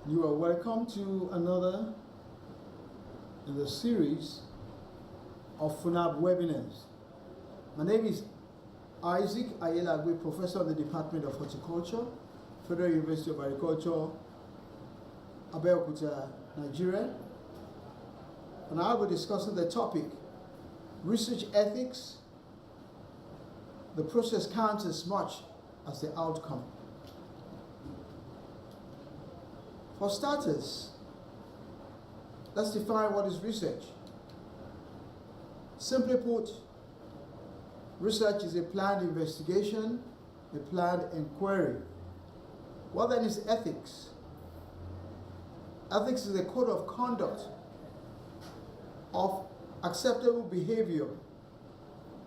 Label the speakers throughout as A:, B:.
A: You are welcome to another in the series of FUNAAB webinars. My name is Aiyelagbe, Professor of the Department of Horticulture, Federal University of Agriculture, Abeokuta, Nigeria. And I will be discussing the topic, research ethics. The process counts as much as the outcome. For starters, let's define what is research. Simply put, research is a planned investigation, a planned inquiry. What then is ethics? Ethics is a code of conduct of acceptable behavior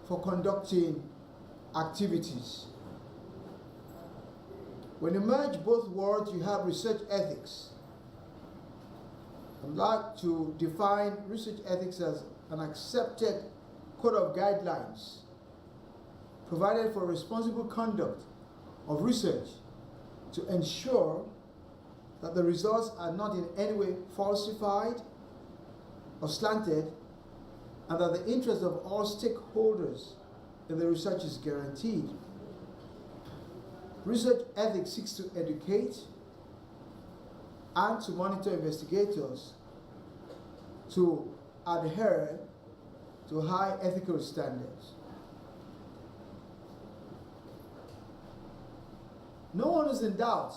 A: for conducting activities. When you merge both words, you have research ethics. I'd like to define research ethics as an accepted code of guidelines provided for responsible conduct of research to ensure that the results are not in any way falsified or slanted, and that the interest of all stakeholders in the research is guaranteed. Research ethics seeks to educate and to monitor investigators to adhere to high ethical standards. No one is in doubt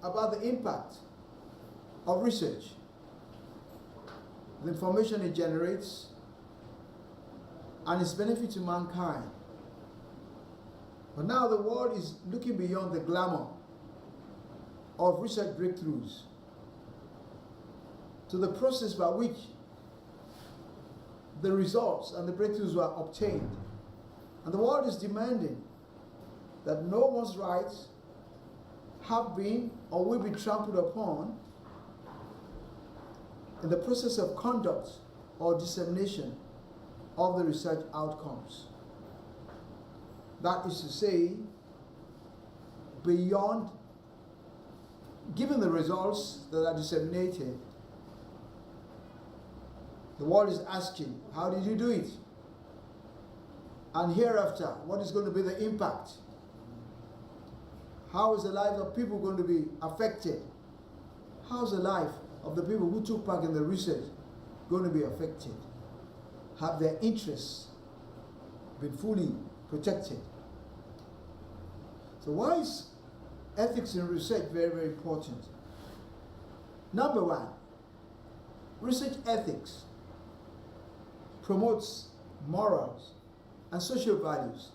A: about the impact of research, the information it generates, and its benefit to mankind. But now the world is looking beyond the glamour of research breakthroughs to the process by which the results and the breakthroughs were obtained. And the world is demanding that no one's rights have been or will be trampled upon in the process of conduct or dissemination of the research outcomes. That is to say, beyond given the results that are disseminated, the world is asking, how did you do it? And hereafter, what is going to be the impact? How is the life of people going to be affected? How is the life of the people who took part in the research going to be affected? Have their interests been fully protected? So why is ethics in research very, very important? Number one, research ethics promotes morals and social values.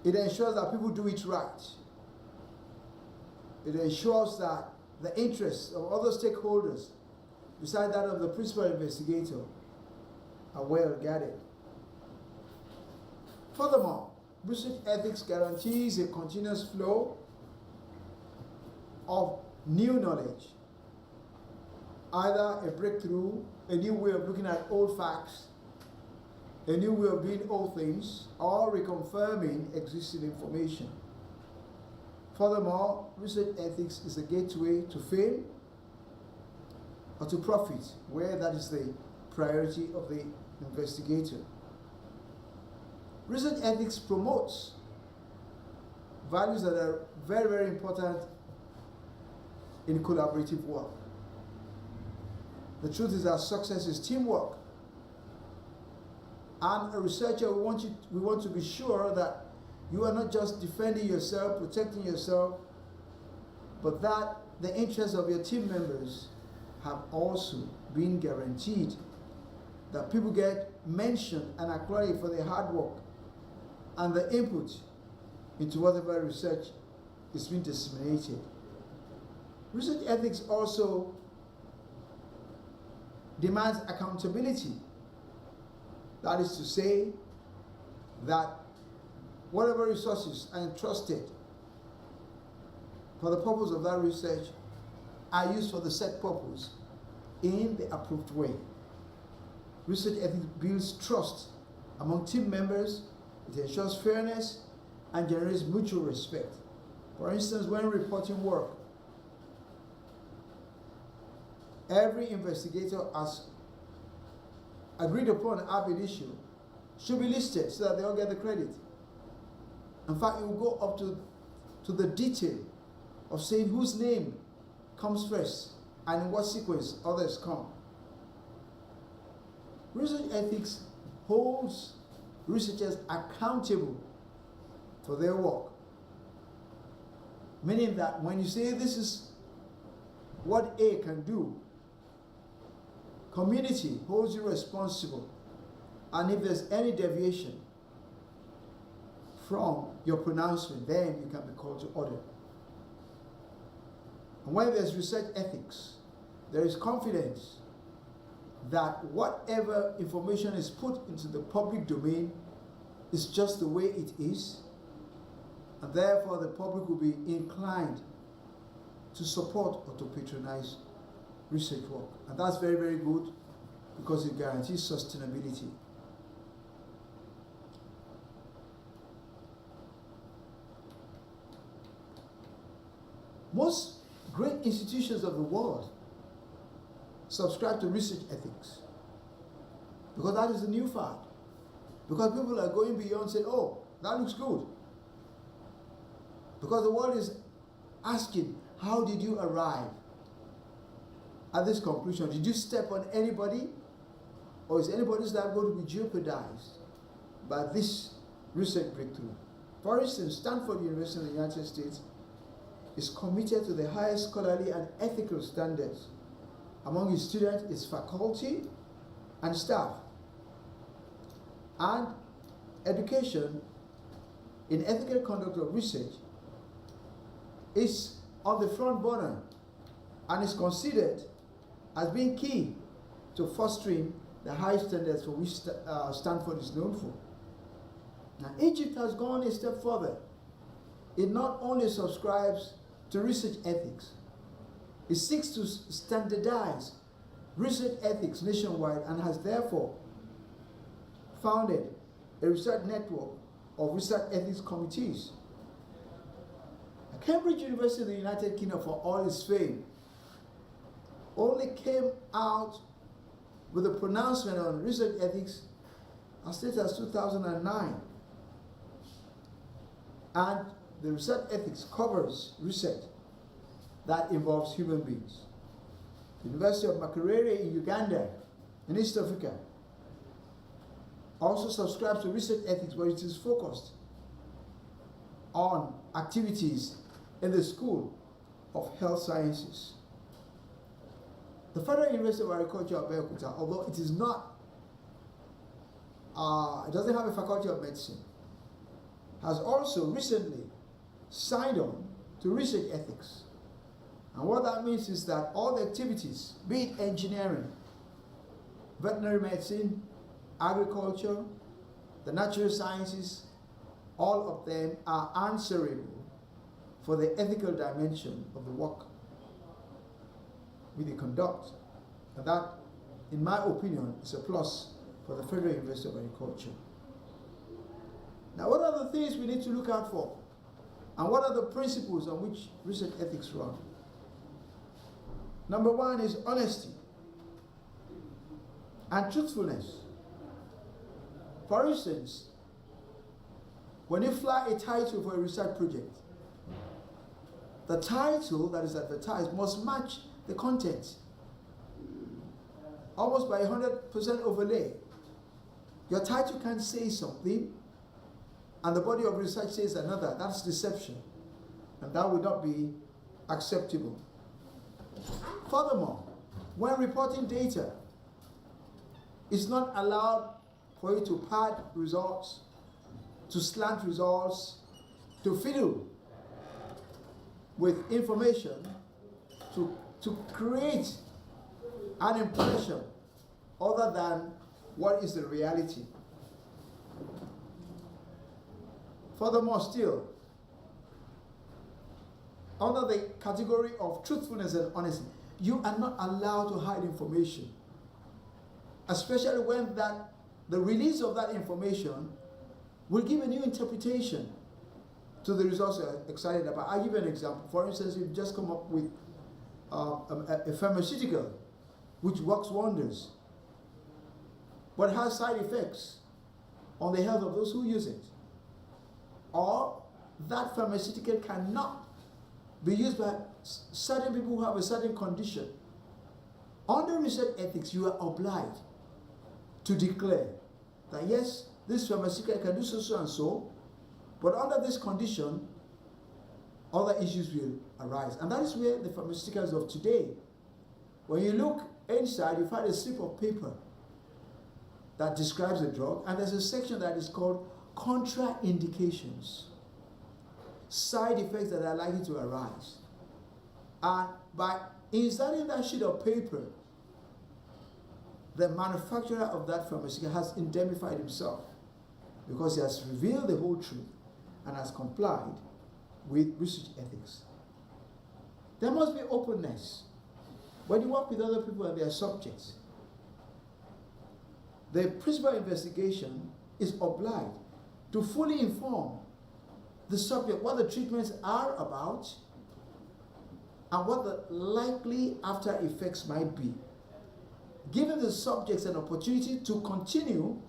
A: It ensures that people do it right. It ensures that the interests of other stakeholders, besides that of the principal investigator, are well guarded. Furthermore, research ethics guarantees a continuous flow of new knowledge, either a breakthrough, a new way of looking at old facts, a new way of doing old things, or reconfirming existing information. Furthermore, research ethics is a gateway to fame or to profit, where that is the priority of the investigator. Research ethics promotes values that are very, very important in collaborative work. The truth is that success is teamwork. And a researcher, we want to be sure that you are not just defending yourself, protecting yourself, but that the interests of your team members have also been guaranteed, that people get mentioned and acknowledged for their hard work and the input into whatever research is being disseminated. Research ethics also demands accountability. That is to say that whatever resources are entrusted for the purpose of that research are used for the set purpose in the approved way. Research ethics builds trust among team members. It ensures fairness and generates mutual respect. For instance, when reporting work every investigator has agreed upon an issue should be listed so that they all get the credit. In fact, it will go up to the detail of saying whose name comes first and in what sequence others come. Research ethics holds researchers accountable for their work. Meaning that when you say this is what A can do, community holds you responsible. And if there's any deviation from your pronouncement, then you can be called to order. And when there's research ethics, there is confidence that whatever information is put into the public domain is just the way it is, and therefore the public will be inclined to support or to patronize research work. And that's very, very good because it guarantees sustainability. Most great institutions of the world subscribe to research ethics because that is the new fad. Because people are going beyond saying, oh, that looks good. Because the world is asking, how did you arrive at this conclusion? Did you step on anybody? Or is anybody's life going to be jeopardized by this research breakthrough? For instance, Stanford University in the United States is committed to the highest scholarly and ethical standards among its students, its faculty, and staff. And education in ethical conduct of research is on the front burner and is considered as being key to fostering the high standards for which Stanford is known for. Now, Egypt has gone a step further. It not only subscribes to research ethics, it seeks to standardize research ethics nationwide and has therefore founded a research network of research ethics committees. Cambridge University in the United Kingdom, for all its fame, only came out with a pronouncement on research ethics as late as 2009. And the research ethics covers research that involves human beings. The University of Makerere in Uganda, in East Africa, also subscribes to research ethics, where it is focused on activities in the School of Health Sciences. The Federal University of Agriculture of Abeokuta, although it is not, it doesn't have a faculty of medicine, has also recently signed on to research ethics. And what that means is that all the activities, be it engineering, veterinary medicine, agriculture, the natural sciences, all of them are answerable for the ethical dimension of the work we conduct. And that, in my opinion, is a plus for the Federal University of Agriculture. Now, what are the things we need to look out for? And what are the principles on which research ethics run? Number one is honesty and truthfulness. For instance, when you fly a title for a research project, the title that is advertised must match the content, almost by 100% overlay. Your title can say something, and the body of research says another. That's deception, and that would not be acceptable. Furthermore, when reporting data, it's not allowed for you to pad results, to slant results, to fiddle with information, to create an impression other than what is the reality. Furthermore still, under the category of truthfulness and honesty, you are not allowed to hide information, especially when the release of that information will give a new interpretation to the results you're excited about. I'll give you an example. For instance, you've just come up with a pharmaceutical which works wonders, but has side effects on the health of those who use it. Or that pharmaceutical cannot be used by certain people who have a certain condition. Under research ethics, you are obliged to declare that yes, this pharmaceutical can do so, so and so, but under this condition, other issues will arise. And that is where the pharmaceuticals of today, when you look inside, you find a slip of paper that describes the drug, and there's a section that is called contraindications, side effects that are likely to arise. And by inserting that sheet of paper, the manufacturer of that pharmaceutical has indemnified himself because he has revealed the whole truth and has complied with research ethics. There must be openness. When you work with other people and their subjects, the principal investigation is obliged to fully inform the subject what the treatments are about and what the likely after effects might be, giving the subjects an opportunity to continue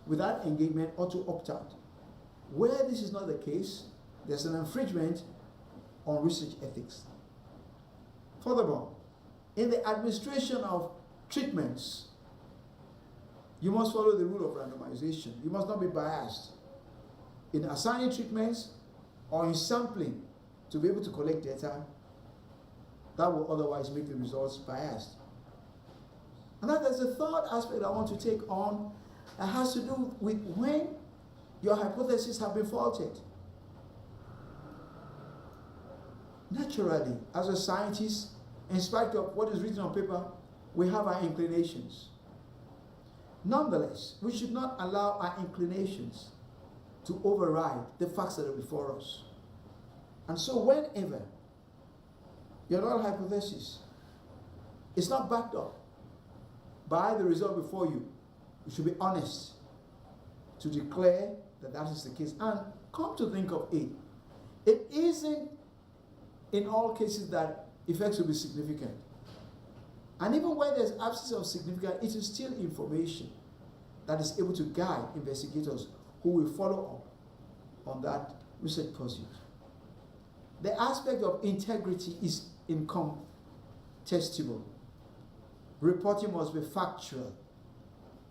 A: with that engagement or to opt out. Where this is not the case, there's an infringement on research ethics. Furthermore, in the administration of treatments, you must follow the rule of randomization. You must not be biased in assigning treatments or in sampling to be able to collect data that will otherwise make the results biased. And then there's a third aspect I want to take on that has to do with when your hypotheses have been faulted. Naturally, as a scientist, in spite of what is written on paper, we have our inclinations. Nonetheless, we should not allow our inclinations to override the facts that are before us. And so whenever your null hypothesis is not backed up by the result before you, you should be honest to declare that that is the case. And come to think of it, it isn't in all cases that effects will be significant. And even when there's absence of significance, it is still information that is able to guide investigators who will follow up on that research pursuit. The aspect of integrity is incontestable. Reporting must be factual.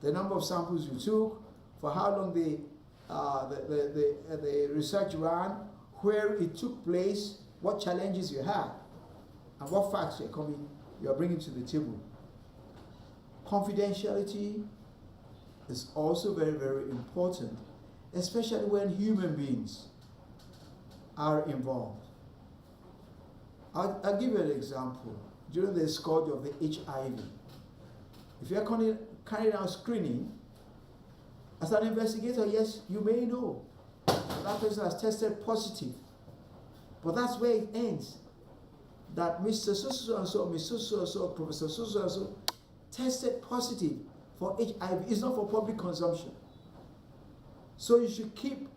A: The number of samples you took, for how long the research ran, where it took place, what challenges you had, and what facts you are bringing to the table. Confidentiality is also very, very important, especially when human beings are involved. I'll give you an example. During the scourge of the HIV, if you're carrying out screening, as an investigator, yes, you may know that person has tested positive, but that's where it ends. That Mr. So-so-and-so, Mr. So-so-and-so, Professor So-so-and-so tested positive for HIV. It's not for public consumption. So you should keep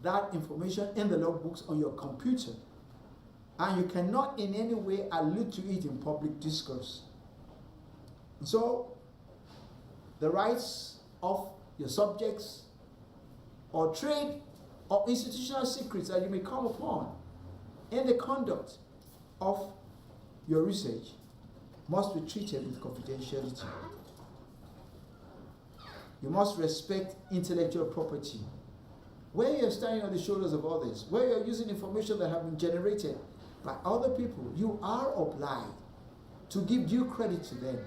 A: that information in the logbooks on your computer. And you cannot in any way allude to it in public discourse. So, the rights of your subjects or trade or institutional secrets that you may come upon in the conduct of your research must be treated with confidentiality. You must respect intellectual property. Where you're standing on the shoulders of others, where you're using information that have been generated by other people, you are obliged to give due credit to them.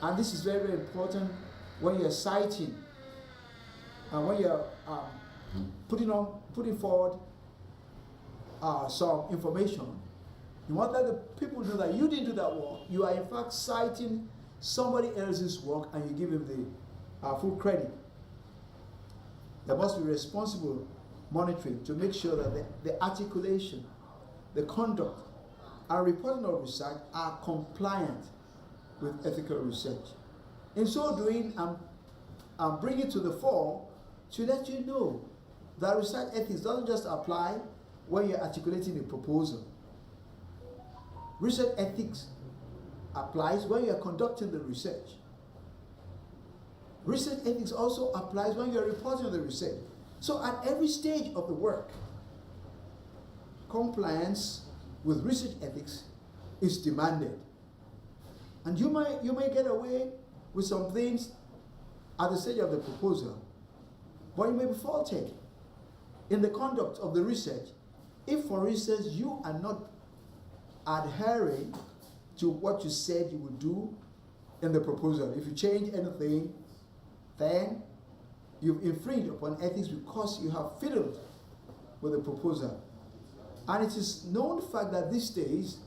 A: And this is very, very important when you're citing and when you're putting forward some information. You want to let the people know that you didn't do that work. You are in fact citing somebody else's work and you give him the full credit. There must be responsible monitoring to make sure that the articulation, the conduct, and reporting of research are compliant with ethical research. In so doing, I'm bringing to the fore to let you know that research ethics doesn't just apply when you're articulating a proposal. Research ethics applies when you are conducting the research. Research ethics also applies when you are reporting on the research. So at every stage of the work, compliance with research ethics is demanded. And you may get away with some things at the stage of the proposal, but you may be faulted in the conduct of the research if, for instance, you are not adhering to what you said you would do in the proposal. If you change anything, then you've infringed upon ethics because you have fiddled with the proposal. And it is known fact that these days,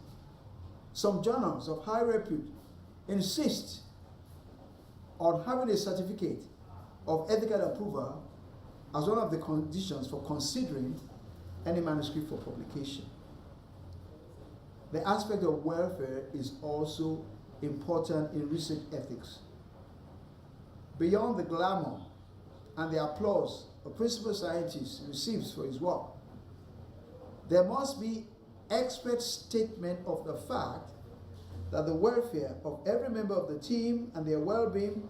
A: some journals of high repute insist on having a certificate of ethical approval as one of the conditions for considering any manuscript for publication. The aspect of welfare is also important in research ethics. Beyond the glamour and the applause a principal scientist receives for his work, there must be expert statement of the fact that the welfare of every member of the team and their well-being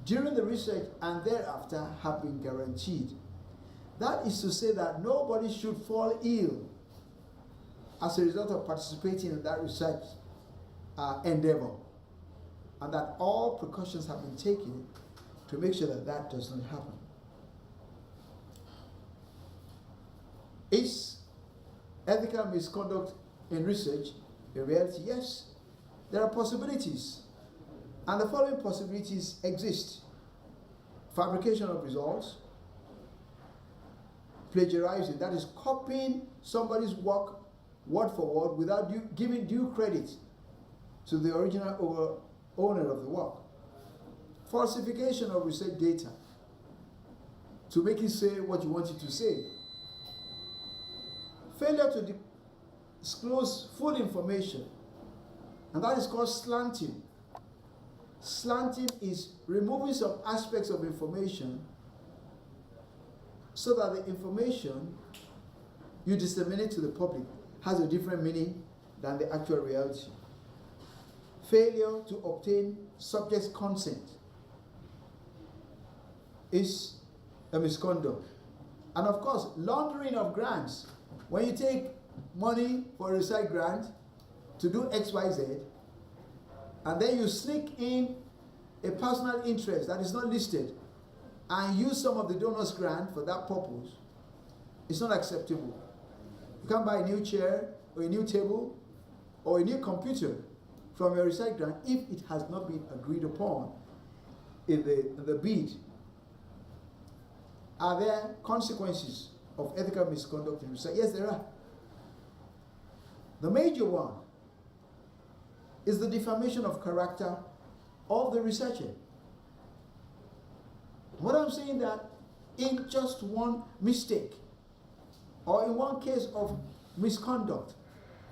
A: during the research and thereafter have been guaranteed. That is to say that nobody should fall ill as a result of participating in that research endeavor, and that all precautions have been taken to make sure that that does not happen. Is ethical misconduct in research a reality? Yes. There are possibilities, and the following possibilities exist: fabrication of results, plagiarizing, that is copying somebody's work word for word without giving due credit to the original owner of the work, falsification of research data to make it say what you want it to say, failure to disclose full information, and that is called slanting. Slanting is removing some aspects of information so that the information you disseminate to the public has a different meaning than the actual reality. Failure to obtain subject's consent is a misconduct. And of course, laundering of grants. When you take money for a research grant to do XYZ, and then you sneak in a personal interest that is not listed and use some of the donor's grant for that purpose, it's not acceptable. You can't buy a new chair or a new table or a new computer from your research grant if it has not been agreed upon in the bid. Are there consequences of ethical misconduct in research? Yes, there are. The major one is the defamation of character of the researcher. What I'm saying that in just one mistake or in one case of misconduct,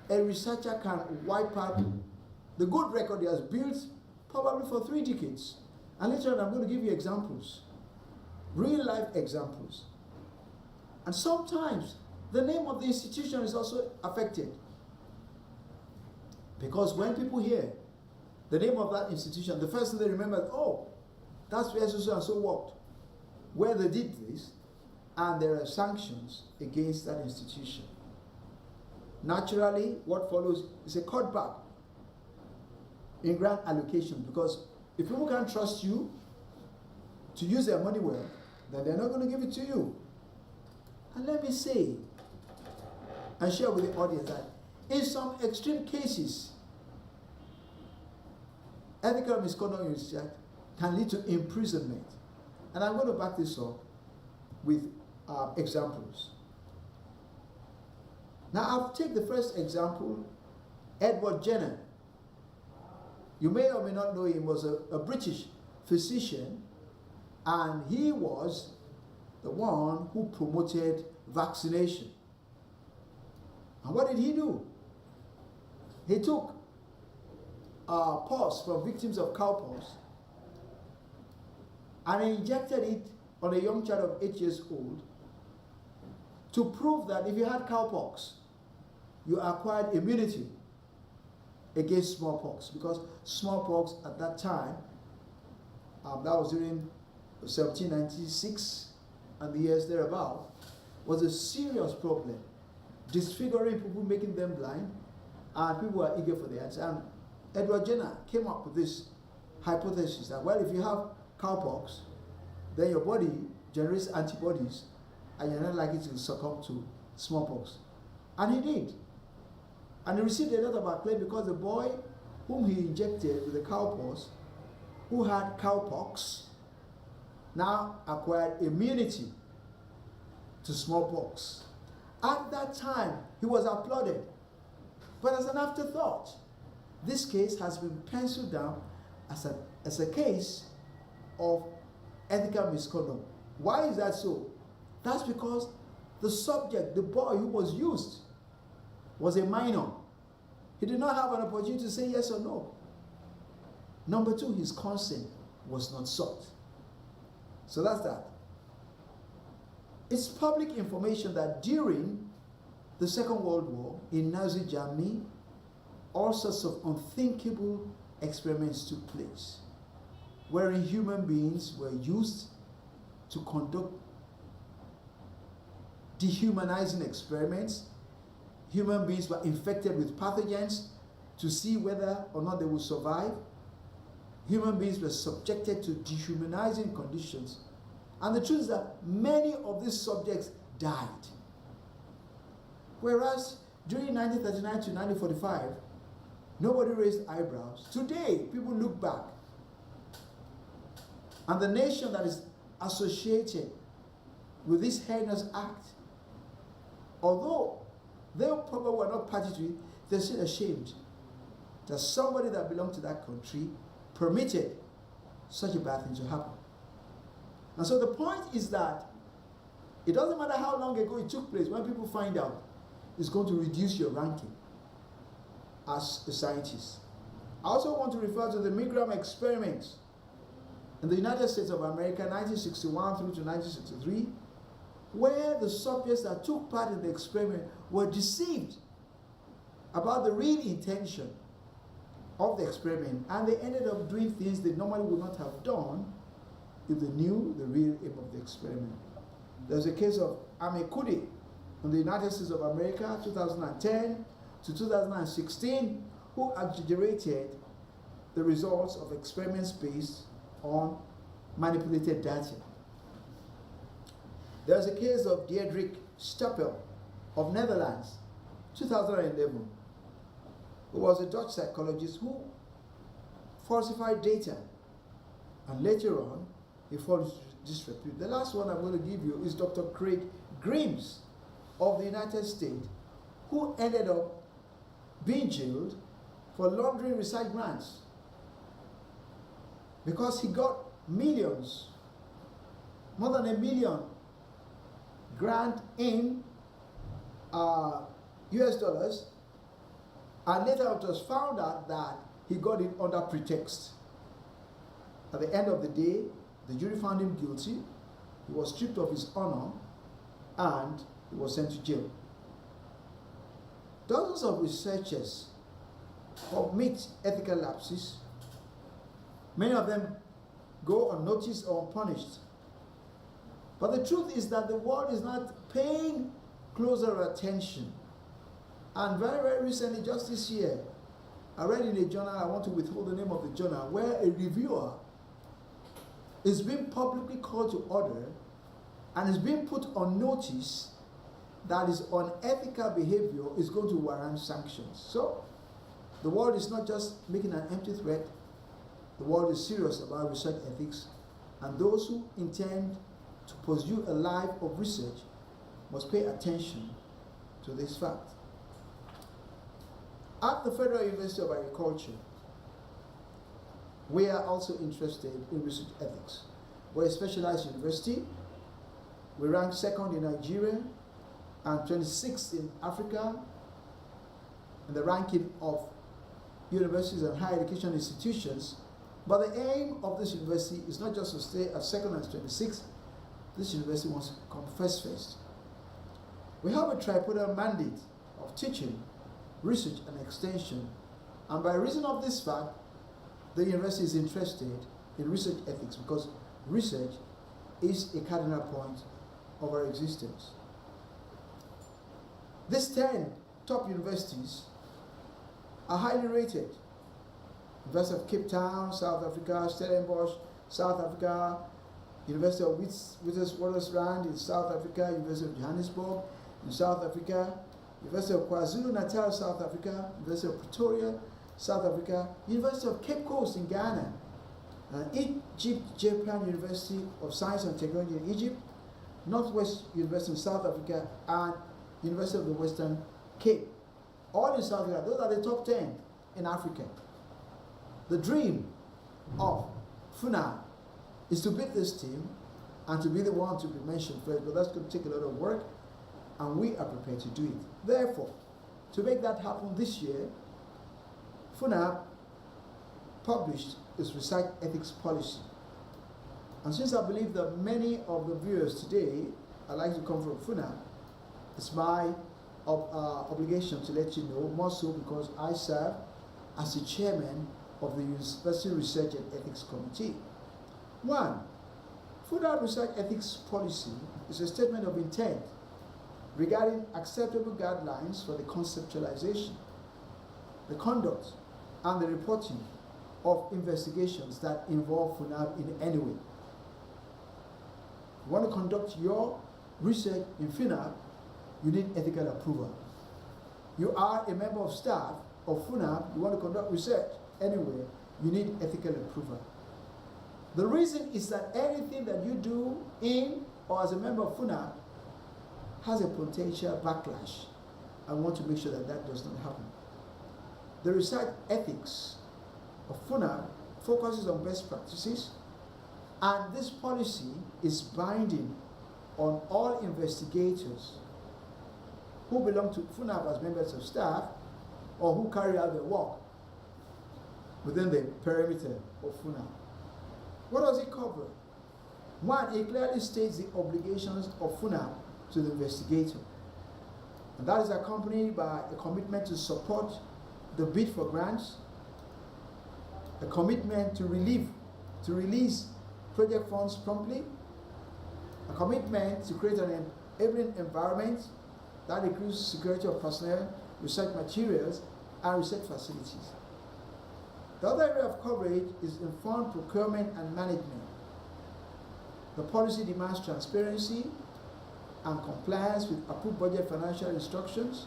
A: a researcher can wipe out the good record he has built probably for 3 decades. And later on I'm going to give you examples, real life examples. And sometimes the name of the institution is also affected. Because when people hear the name of that institution, the first thing they remember is, oh, that's where so and so worked, where they did this, and there are sanctions against that institution. Naturally, what follows is a cutback in grant allocation, because if people can't trust you to use their money well, then they're not going to give it to you. And let me say and share with the audience that in some extreme cases, ethical misconduct in research can lead to imprisonment. And I'm going to back this up with examples. Now, I'll take the first example, Edward Jenner. You may or may not know him, was a British physician, and he was the one who promoted vaccination. And what did he do? He took pus from victims of cowpox and injected it on a young child of 8 years old to prove that if you had cowpox, you acquired immunity against smallpox, because smallpox at that time, that was during 1796 and the years thereabout, was a serious problem, disfiguring people, making them blind, and people were eager for the answer. And Edward Jenner came up with this hypothesis that, well, if you have cowpox, then your body generates antibodies and you're not likely to succumb to smallpox. And he did. And he received a lot of acclaim because the boy whom he injected with the cowpox, who had cowpox, now acquired immunity to smallpox. At that time, he was applauded. But as an afterthought, this case has been penciled down as a case of ethical misconduct. Why is that so? That's because the subject, the boy who was used, was a minor. He did not have an opportunity to say yes or no. Number two, his consent was not sought. So that's that. It's public information that during the Second World War in Nazi Germany, all sorts of unthinkable experiments took place, wherein human beings were used to conduct dehumanizing experiments. Human beings were infected with pathogens to see whether or not they would survive. Human beings were subjected to dehumanizing conditions. And the truth is that many of these subjects died. Whereas during 1939 to 1945, nobody raised eyebrows. Today, people look back. And the nation that is associated with this heinous act, although they probably were not party to it, they're still ashamed that somebody that belonged to that country permitted such a bad thing to happen. And so the point is that it doesn't matter how long ago it took place, when people find out, it's going to reduce your ranking as a scientist. I also want to refer to the Milgram experiments in the United States of America, 1961 through to 1963, where the subjects that took part in the experiment were deceived about the real intention of the experiment, and they ended up doing things they normally would not have done if they knew the real aim of the experiment. There's a case of Amekudi in the United States of America, 2010 to 2016, who exaggerated the results of experiments based on manipulated data. There's a case of Diederik Stapel of Netherlands, 2011, who was a Dutch psychologist who falsified data, and later on he falls into disrepute. The last one I'm going to give you is Dr. Craig Grimes of the United States, who ended up being jailed for laundering research grants because he got millions, more than $1 million grant in US dollars, and later it was found out that he got it under pretext. At the end of the day, the jury found him guilty. He was stripped of his honor and he was sent to jail. Dozens of researchers commit ethical lapses. Many of them go unnoticed or unpunished. But the truth is that the world is not paying closer attention. And very, very recently, just this year, I read in a journal, I want to withhold the name of the journal, where a reviewer is being publicly called to order and is being put on notice that his unethical behavior is going to warrant sanctions. So, the world is not just making an empty threat. The world is serious about research ethics, and those who intend to pursue a life of research must pay attention to this fact. At the Federal University of Agriculture, we are also interested in research ethics. We're a specialized university. We rank second in Nigeria and 26th in Africa in the ranking of universities and higher education institutions. But the aim of this university is not just to stay at second and 26th. This university wants to come first. We have a tripodal mandate of teaching, research, and extension, And by reason of this fact, the university is interested in research ethics because research is a cardinal point of our existence. These 10 top universities are highly rated. University of Cape Town, South Africa, Stellenbosch, South Africa, University of Witwatersrand in South Africa, University of Johannesburg in South Africa, University of KwaZulu-Natal, South Africa, University of Pretoria, South Africa, University of Cape Coast in Ghana, Egypt Japan University of Science and Technology in Egypt, Northwest University in South Africa, and University of the Western Cape. All in South Africa. Those are the top 10 in Africa. The dream of FUNAAB is to beat this team and to be the one to be mentioned first, but that's going to take a lot of work, and we are prepared to do it. Therefore, to make that happen this year, FUNAAB published its Research Ethics Policy. And since I believe that many of the viewers today are likely to come from FUNAAB, it's my obligation to let you know, more so because I serve as the chairman of the University Research and Ethics Committee. 1. FUNAAB Research Ethics Policy is a statement of intent regarding acceptable guidelines for the conceptualization, the conduct, and the reporting of investigations that involve FUNAAB in any way. If you want to conduct your research in FUNAAB, you need ethical approval. You are a member of staff of FUNAAB, you want to conduct research anywhere, you need ethical approval. The reason is that anything that you do in or as a member of FUNAAB has a potential backlash. I want to make sure that that does not happen. The research ethics of FUNAAB focuses on best practices, and this policy is binding on all investigators who belong to FUNAAB as members of staff or who carry out their work within the perimeter of FUNAAB. What does it cover? 1, it clearly states the obligations of FUNAAB to the investigator. And that is accompanied by a commitment to support the bid for grants, a commitment to release project funds promptly, a commitment to create an enabling environment that includes security of personnel, research materials, and research facilities. The other area of coverage is informed procurement and management. The policy demands transparency and compliance with approved budget financial instructions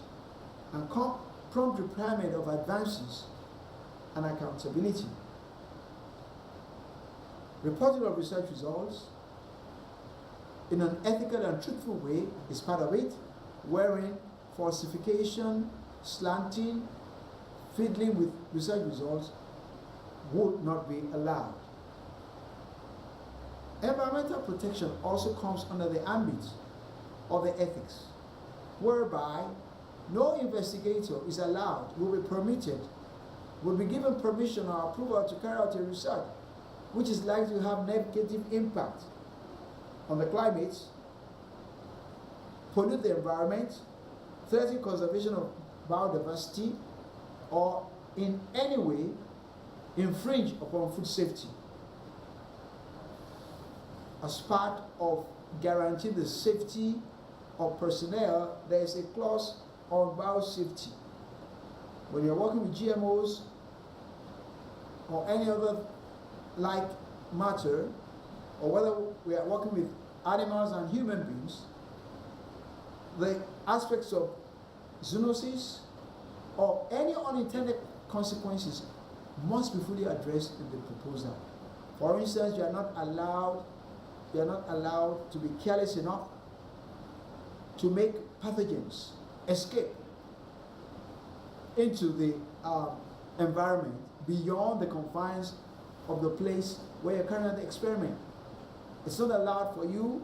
A: and prompt requirement of advances and accountability. Reporting of research results in an ethical and truthful way is part of it, wherein falsification, slanting, fiddling with research results would not be allowed. Environmental protection also comes under the ambit of the ethics, whereby no investigator is allowed, will be permitted, will be given permission or approval to carry out a research which is likely to have negative impact on the climate, pollute the environment, threaten conservation of biodiversity, or in any way infringe upon food safety. As part of guaranteeing the safety of personnel, there is a clause on biosafety. When you're working with GMOs or any other like matter, or whether we are working with animals and human beings, the aspects of zoonosis or any unintended consequences must be fully addressed in the proposal. For instance, you are not allowed to be careless enough to make pathogens escape into the environment beyond the confines of the place where you're carrying out the experiment. It's not allowed for you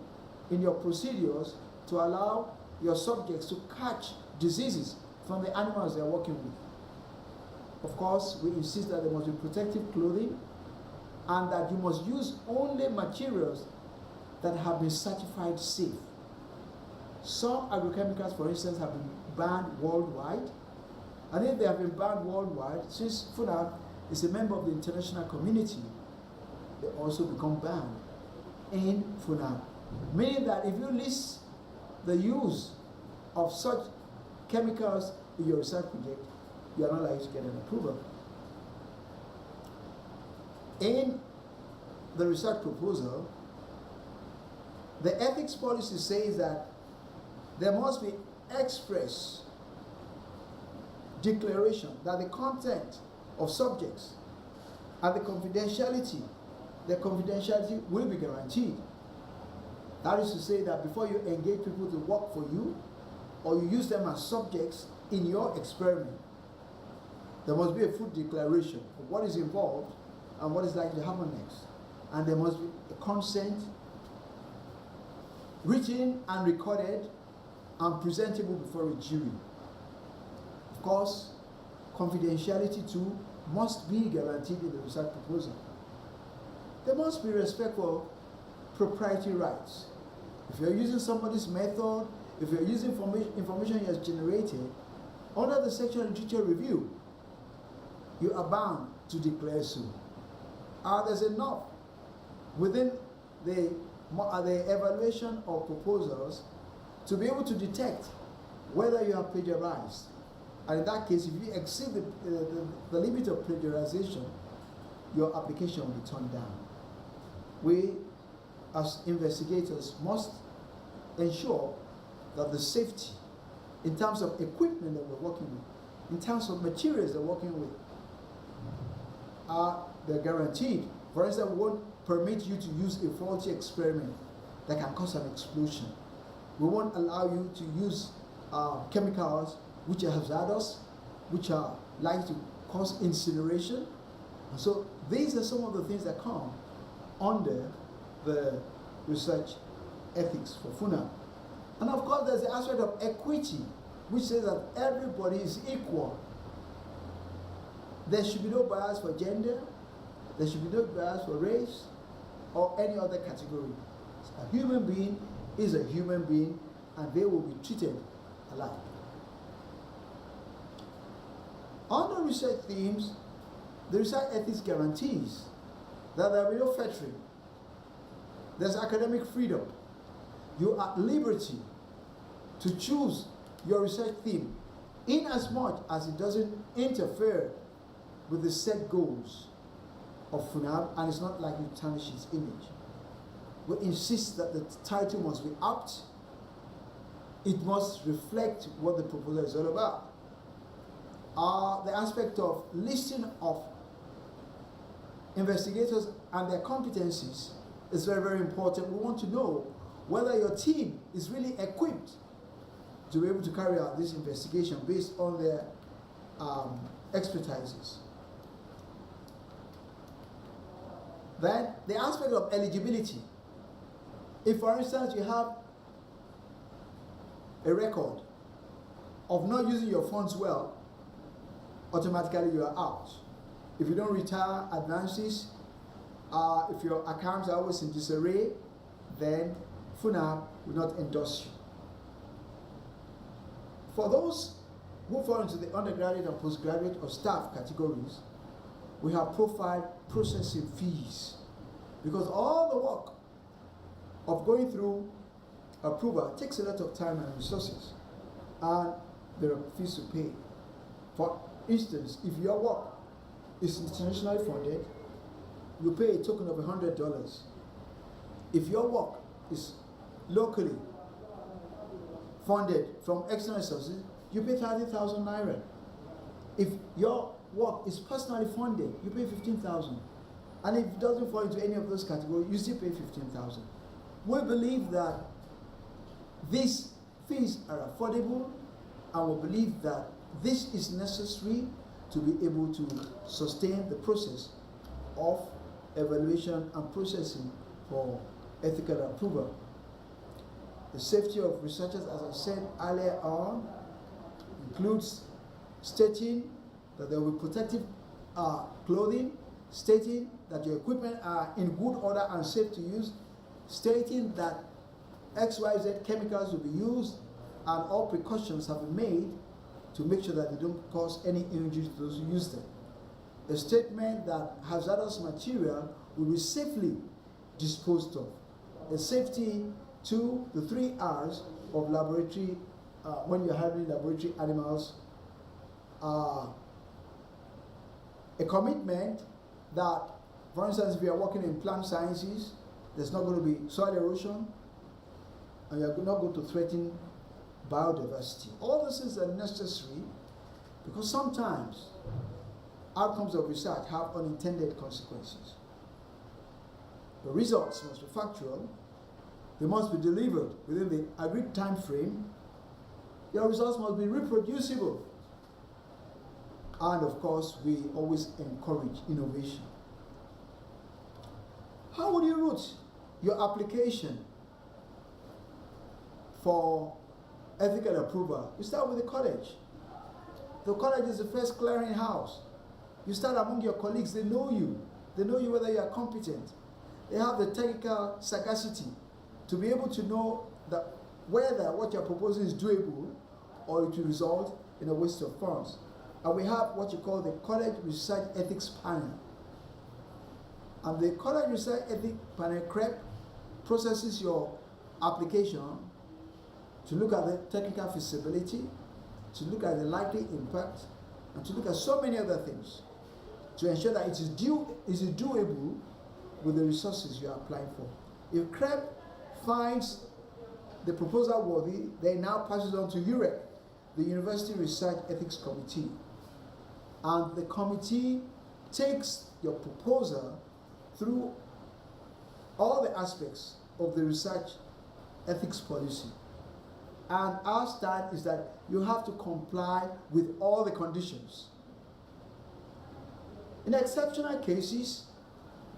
A: in your procedures to allow your subjects to catch diseases from the animals they're working with. Of course, we insist that there must be protective clothing and that you must use only materials that have been certified safe. Some agrochemicals, for instance, have been banned worldwide, And if they have been banned worldwide, since FUNAAB is a member of the international community, they also become banned in FUNAAB. Meaning that if you list the use of such chemicals in your research project, you are not likely to get an approval. In the research proposal, the ethics policy says that there must be express declaration that the content of subjects and the confidentiality will be guaranteed. That is to say that before you engage people to work for you, or you use them as subjects in your experiment, there must be a full declaration of what is involved and what is likely to happen next. And there must be a consent written and recorded and presentable before a jury. Of course, confidentiality too must be guaranteed in the research proposal. There must be respect for proprietary rights. If you're using somebody's method, if you're using information he has generated, under the sexual and literature review, you are bound to declare so. There's enough within the evaluation of proposals to be able to detect whether you have plagiarized. And in that case, if you exceed the limit of plagiarization, your application will be turned down. We, as investigators, must ensure that the safety, in terms of equipment that we're working with, in terms of materials they're working with, they're guaranteed. For instance, we won't permit you to use a faulty experiment that can cause an explosion. We won't allow you to use chemicals which are hazardous, which are likely to cause incineration. And so these are some of the things that come under the research ethics for FUNAAB. And of course, there's the aspect of equity, which says that everybody is equal. There should be no bias for gender, there should be no bias for race, or any other category. A human being is a human being, and they will be treated alike. Under research themes, the research ethics guarantees that there will be no fettering. There's academic freedom. You are at liberty to choose your research theme in as much as it doesn't interfere with the set goals of FUNAAB, and it's not likely to tarnish its image. We insist that the title must be apt. It must reflect what the proposal is all about. The aspect of listing of investigators and their competencies is very, very important. We want to know whether your team is really equipped to be able to carry out this investigation based on their expertises. Then the aspect of eligibility. If, for instance, you have a record of not using your funds well, automatically you are out. If you don't retire advances, if your accounts are always in disarray, then FUNAAB will not endorse you. For those who fall into the undergraduate and postgraduate or staff categories, we have profiled processing fees, because all the work of going through approval takes a lot of time and resources, and there are fees to pay. For instance, if your work is internationally funded, you pay a token of $100. If your work is locally funded from external sources, you pay 30,000 naira. If your work is personally funded, you pay 15,000. And if it doesn't fall into any of those categories, you still pay 15,000. We believe that these fees are affordable, and we believe that this is necessary to be able to sustain the process of evaluation and processing for ethical approval. The safety of researchers, as I said earlier on, includes stating that there will be protective clothing, stating that your equipment are in good order and safe to use, stating that XYZ chemicals will be used and all precautions have been made to make sure that they don't cause any injury to those who use them. A statement that hazardous material will be safely disposed of. A safety 2 to 3 hours of laboratory, when you're handling laboratory animals. A commitment that, for instance, if you are working in plant sciences, there's not going to be soil erosion, and you're not going to threaten biodiversity. All these things are necessary because sometimes outcomes of research have unintended consequences. The results must be factual, they must be delivered within the agreed time frame, your results must be reproducible, and of course, we always encourage innovation. How would you route your application for ethical approval? You start with the college. The college is the first clearing house. You start among your colleagues, they know you. They know you whether you are competent. They have the technical sagacity to be able to know that whether what you're proposing is doable or it will result in a waste of funds. And we have what you call the College Research Ethics Panel. And the College Research Ethics Panel, CREP, processes your application to look at the technical feasibility, to look at the likely impact, and to look at so many other things to ensure that it is doable with the resources you are applying for. If CREP finds the proposal worthy, they now pass it on to UREC, the University Research Ethics Committee. And the committee takes your proposal through all the aspects of the research ethics policy. And our stand is that you have to comply with all the conditions. In exceptional cases,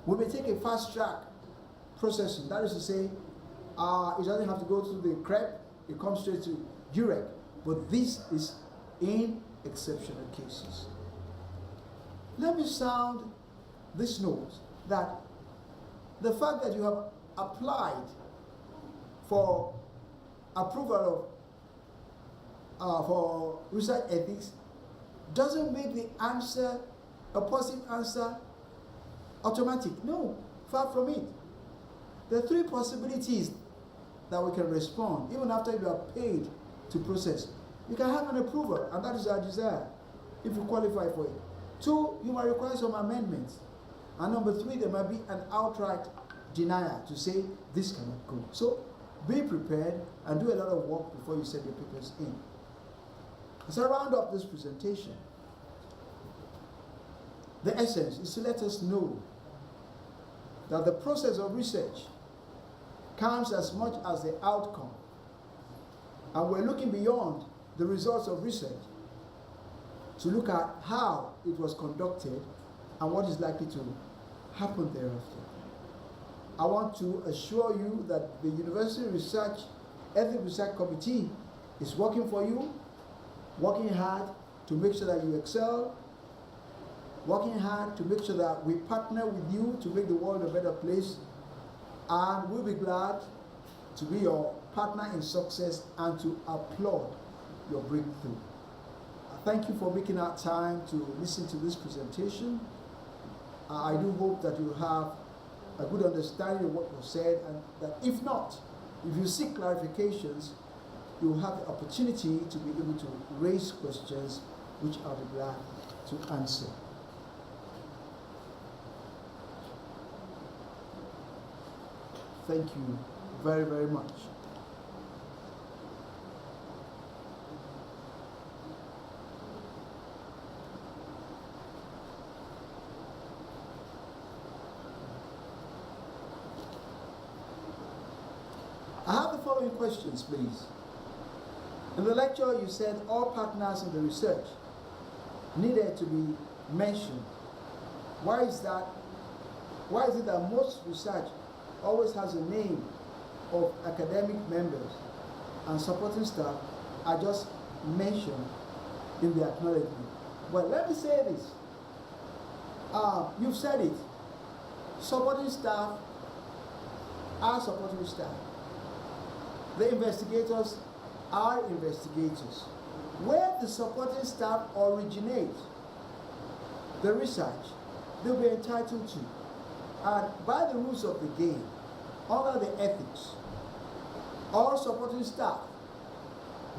A: we may take a fast track processing. That is to say, it doesn't have to go to the CREP, it comes straight to UREC. But this is in exceptional cases. Let me sound this note that the fact that you have applied for approval of for research ethics doesn't make the answer, a positive answer, automatic. No, far from it. There are 3 possibilities that we can respond even after you are paid to process. You can have an approval, and that is our desire if you qualify for it. 2, you might require some amendments. And number 3, there might be an outright denial to say this cannot go. So be prepared and do a lot of work before you send your papers in. As I round up this presentation, the essence is to let us know that the process of research counts as much as the outcome. And we're looking beyond the results of research to look at how it was conducted and what is likely to happen thereafter. I want to assure you that the University Research Ethics Research Committee is working for you, working hard to make sure that you excel, working hard to make sure that we partner with you to make the world a better place, and we'll be glad to be your partner in success and to applaud your breakthrough. Thank you for making out time to listen to this presentation. I do hope that you have a good understanding of what was said, and that if not, if you seek clarifications, you will have the opportunity to be able to raise questions which I'll be glad to answer. Thank you very, very much. I have the following questions, please. In the lecture, you said all partners in the research needed to be mentioned. Why is that? Why is it that most research always has a name of academic members and supporting staff are just mentioned in the acknowledgement? Well, let me say this. You've said it. Supporting staff are supporting staff. The investigators are investigators. Where the supporting staff originate the research, they'll be entitled to. And by the rules of the game, under the ethics, all supporting staff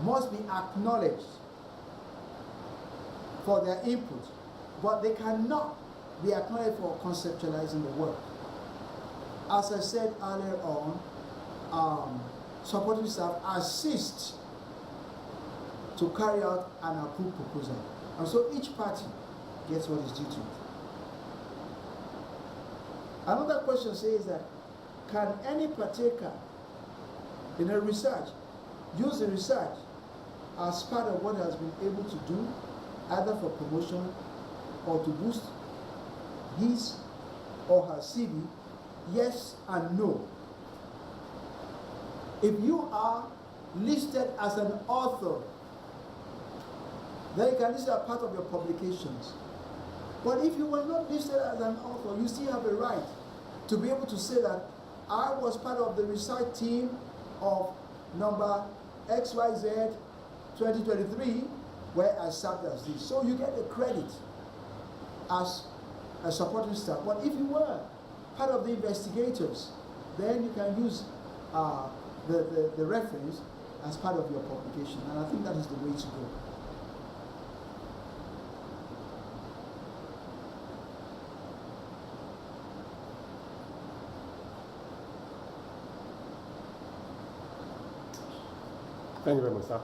A: must be acknowledged for their input, but they cannot be acknowledged for conceptualizing the work. As I said earlier on, supporting staff assist to carry out an approved proposal. And so each party gets what is due to it. Another question says that, can any partaker in a research use the research as part of what has been able to do, either for promotion or to boost his or her CV? Yes and no. If you are listed as an author, then you can list it as part of your publications. But if you were not listed as an author, you still have a right to be able to say that I was part of the research team of number XYZ 2023, where I served as this. So you get the credit as a supporting staff. But if you were part of the investigators, then you can use the reference as part of your publication. And I think that is the way to go.
B: Thank you very much, sir.